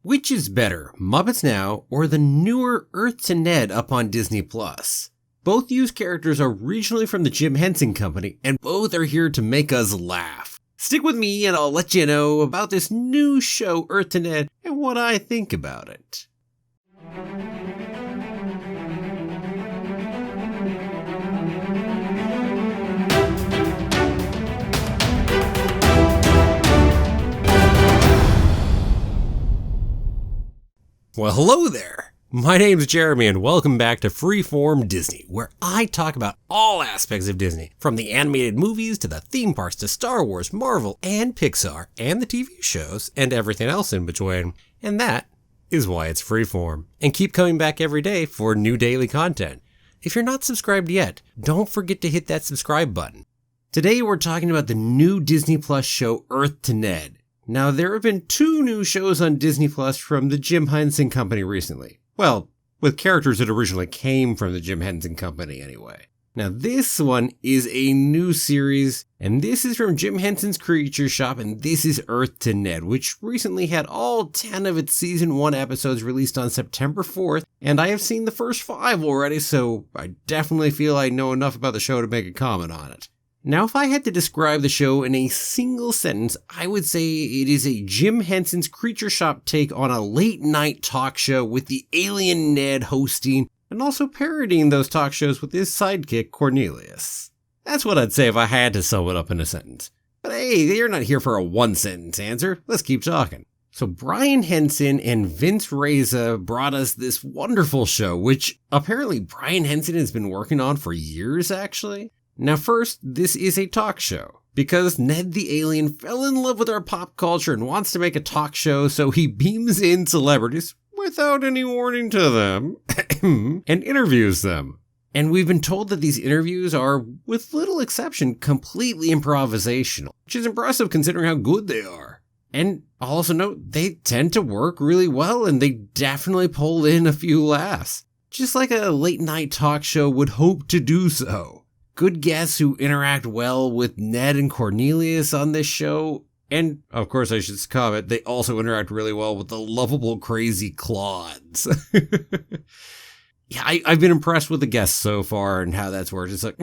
Which is better, Muppets Now or the newer Earth to Ned up on Disney+? Both use characters originally from the Jim Henson Company, and both are here to make us laugh. Stick with me and I'll let you know about this new show, Earth to Ned, and what I think about it. Well, hello there. My name's Jeremy and welcome back to Freeform Disney, where I talk about all aspects of Disney, from the animated movies to the theme parks to Star Wars, Marvel, and Pixar, and the TV shows, and everything else in between. And that is why it's Freeform. And keep coming back every day for new daily content. If you're not subscribed yet, don't forget to hit that subscribe button. Today we're talking about the new Disney Plus show Earth to Ned. Now, there have been 2 new shows on Disney Plus from the Jim Henson Company recently. Well, with characters that originally came from the Jim Henson Company anyway. Now, this one is a new series, and this is from Jim Henson's Creature Shop, and this is Earth to Ned, which recently had all 10 of its Season 1 episodes released on September 4th, and I have seen the first 5 already, so I definitely feel I know enough about the show to make a comment on it. Now, if I had to describe the show in a single sentence, I would say it is a Jim Henson's Creature Shop take on a late-night talk show with the alien Ned hosting and also parodying those talk shows with his sidekick, Cornelius. That's what I'd say if I had to sum it up in a sentence. But hey, you're not here for a one-sentence answer. Let's keep talking. So Brian Henson and Vince Reza brought us this wonderful show, which apparently Brian Henson has been working on for years, actually. Now first, this is a talk show, because Ned the alien fell in love with our pop culture and wants to make a talk show, so he beams in celebrities, without any warning to them, and interviews them. And we've been told that these interviews are, with little exception, completely improvisational, which is impressive considering how good they are. And I'll also note, they tend to work really well, and they definitely pull in a few laughs, just like a late night talk show would hope to do so. Good guests who interact well with Ned and Cornelius on this show. And, of course, I should comment, they also interact really well with the lovable, crazy Claudes. Yeah, I've been impressed with the guests so far and how that's worked. It's like,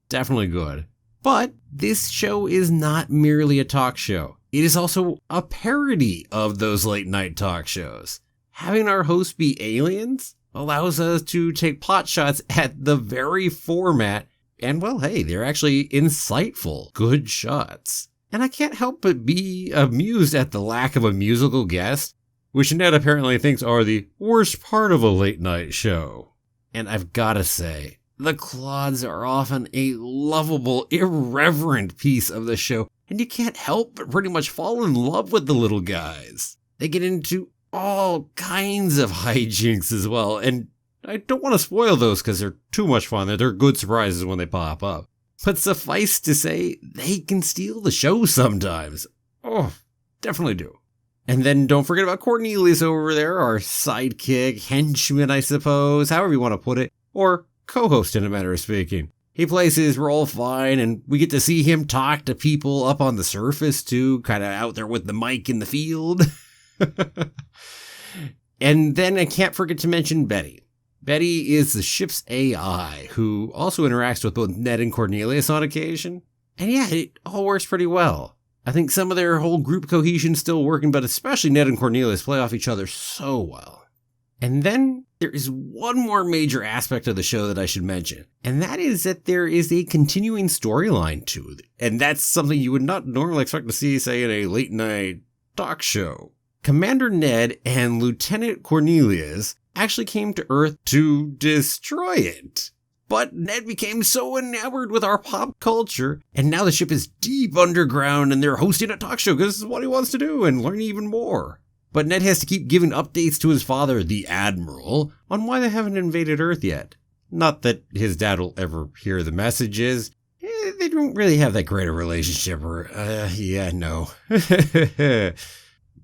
definitely good. But this show is not merely a talk show. It is also a parody of those late-night talk shows. Having our hosts be aliens allows us to take pot shots at the very format. And well, hey, they're actually insightful, good shots. And I can't help but be amused at the lack of a musical guest, which Ned apparently thinks are the worst part of a late night show. And I've gotta say, the Claudes are often a lovable, irreverent piece of the show, and you can't help but pretty much fall in love with the little guys. They get into all kinds of hijinks as well, and I don't want to spoil those because they're too much fun. They're good surprises when they pop up. But suffice to say, they can steal the show sometimes. Oh, definitely do. And then don't forget about Cornelius over there, our sidekick, henchman, I suppose, however you want to put it, or co-host in a matter of speaking. He plays his role fine, and we get to see him talk to people up on the surface too, kind of out there with the mic in the field. And then I can't forget to mention Betty. Betty is the ship's AI, who also interacts with both Ned and Cornelius on occasion. And yeah, it all works pretty well. I think some of their whole group cohesion's still working, but especially Ned and Cornelius play off each other so well. And then there is one more major aspect of the show that I should mention, and that is that there is a continuing storyline to it. And that's something you would not normally expect to see, say, in a late-night talk show. Commander Ned and Lieutenant Cornelius actually came to Earth to destroy it. But Ned became so enamored with our pop culture, and now the ship is deep underground and they're hosting a talk show because this is what he wants to do and learn even more. But Ned has to keep giving updates to his father, the Admiral, on why they haven't invaded Earth yet. Not that his dad will ever hear the messages. They don't really have that great a relationship, or, no.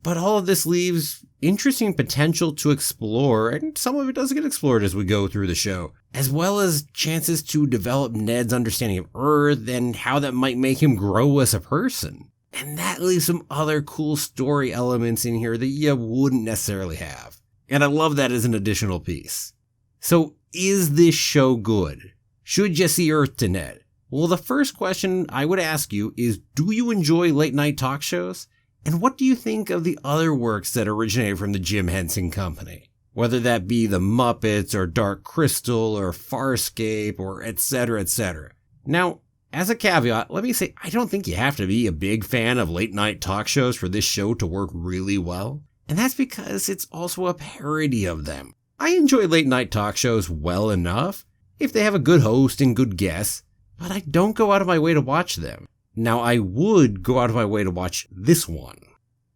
But all of this leaves interesting potential to explore, and some of it does get explored as we go through the show, as well as chances to develop Ned's understanding of Earth and how that might make him grow as a person. And that leaves some other cool story elements in here that you wouldn't necessarily have. And I love that as an additional piece. So is this show good? Should you see Earth to Ned? Well, the first question I would ask you is, do you enjoy late night talk shows? And what do you think of the other works that originated from the Jim Henson Company? Whether that be the Muppets or Dark Crystal or Farscape or etc. etc. Now, as a caveat, let me say I don't think you have to be a big fan of late night talk shows for this show to work really well. And that's because it's also a parody of them. I enjoy late night talk shows well enough if they have a good host and good guests, but I don't go out of my way to watch them. Now, I would go out of my way to watch this one.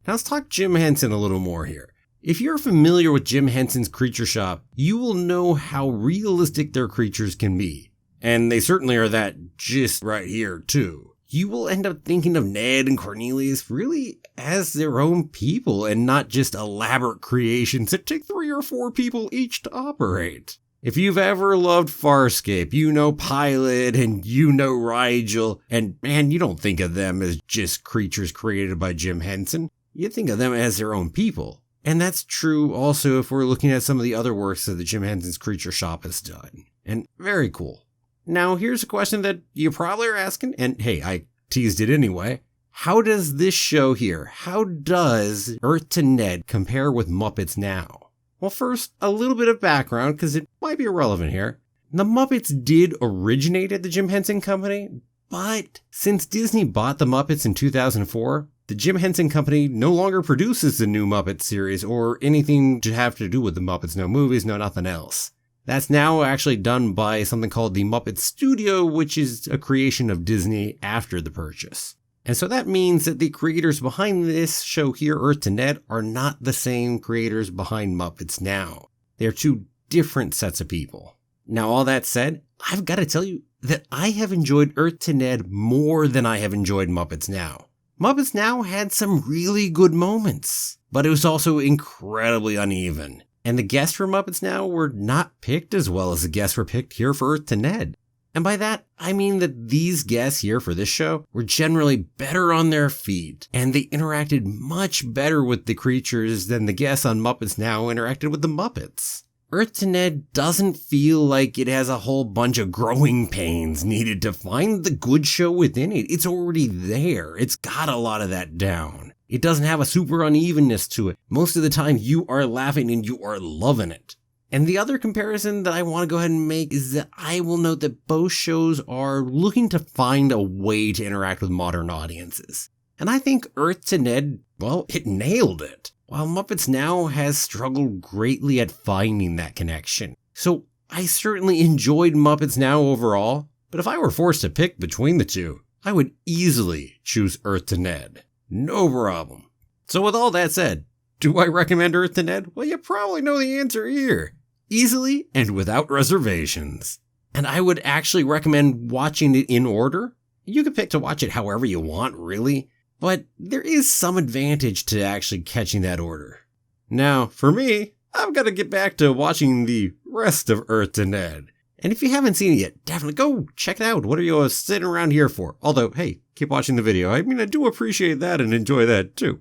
Now, let's talk Jim Henson a little more here. If you're familiar with Jim Henson's Creature Shop, you will know how realistic their creatures can be. And they certainly are that just right here, too. You will end up thinking of Ned and Cornelius really as their own people and not just elaborate creations that take 3 or 4 people each to operate. If you've ever loved Farscape, you know Pilot and you know Rigel, and man, you don't think of them as just creatures created by Jim Henson. You think of them as their own people. And that's true also if we're looking at some of the other works that the Jim Henson's Creature Shop has done. And very cool. Now, here's a question that you probably are asking, and hey, I teased it anyway. How does this show here, how does Earth to Ned compare with Muppets Now? Well, first, a little bit of background, because it might be irrelevant here. The Muppets did originate at the Jim Henson Company, but since Disney bought the Muppets in 2004, the Jim Henson Company no longer produces the new Muppets series or anything to have to do with the Muppets, no movies, no nothing else. That's now actually done by something called the Muppet Studio, which is a creation of Disney after the purchase. And so that means that the creators behind this show here, Earth to Ned, are not the same creators behind Muppets Now. They're 2 different sets of people. Now, all that said, I've got to tell you that I have enjoyed Earth to Ned more than I have enjoyed Muppets Now. Muppets Now had some really good moments, but it was also incredibly uneven. And the guests for Muppets Now were not picked as well as the guests were picked here for Earth to Ned. And by that, I mean that these guests here for this show were generally better on their feet, and they interacted much better with the creatures than the guests on Muppets Now interacted with the Muppets. Earth to Ned doesn't feel like it has a whole bunch of growing pains needed to find the good show within it. It's already there. It's got a lot of that down. It doesn't have a super unevenness to it. Most of the time you are laughing and you are loving it. And the other comparison that I want to go ahead and make is that I will note that both shows are looking to find a way to interact with modern audiences. And I think Earth to Ned, well, it nailed it, while Muppets Now has struggled greatly at finding that connection. So I certainly enjoyed Muppets Now overall, but if I were forced to pick between the 2, I would easily choose Earth to Ned. No problem. So with all that said, do I recommend Earth to Ned? Well, you probably know the answer here. Easily and without reservations. And I would actually recommend watching it in order. You can pick to watch it however you want, really, but there is some advantage to actually catching that order. Now, for me, I've got to get back to watching the rest of Earth to Ned. And if you haven't seen it yet, definitely go check it out. What are you sitting around here for? Although, hey, keep watching the video. I mean, I do appreciate that and enjoy that too.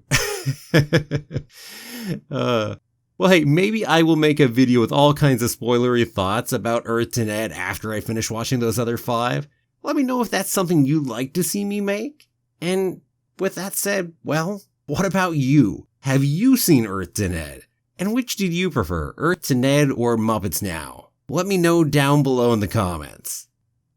Well, hey, maybe I will make a video with all kinds of spoilery thoughts about Earth to Ned after I finish watching those other 5. Let me know if that's something you'd like to see me make. And with that said, well, what about you? Have you seen Earth to Ned? And which did you prefer, Earth to Ned or Muppets Now? Let me know down below in the comments.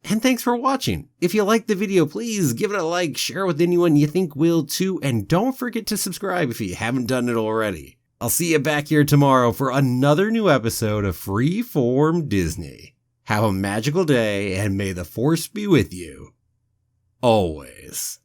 And thanks for watching. If you liked the video, please give it a like, share it with anyone you think will too, and don't forget to subscribe if you haven't done it already. I'll see you back here tomorrow for another new episode of Freeform Disney. Have a magical day, and may the Force be with you. Always.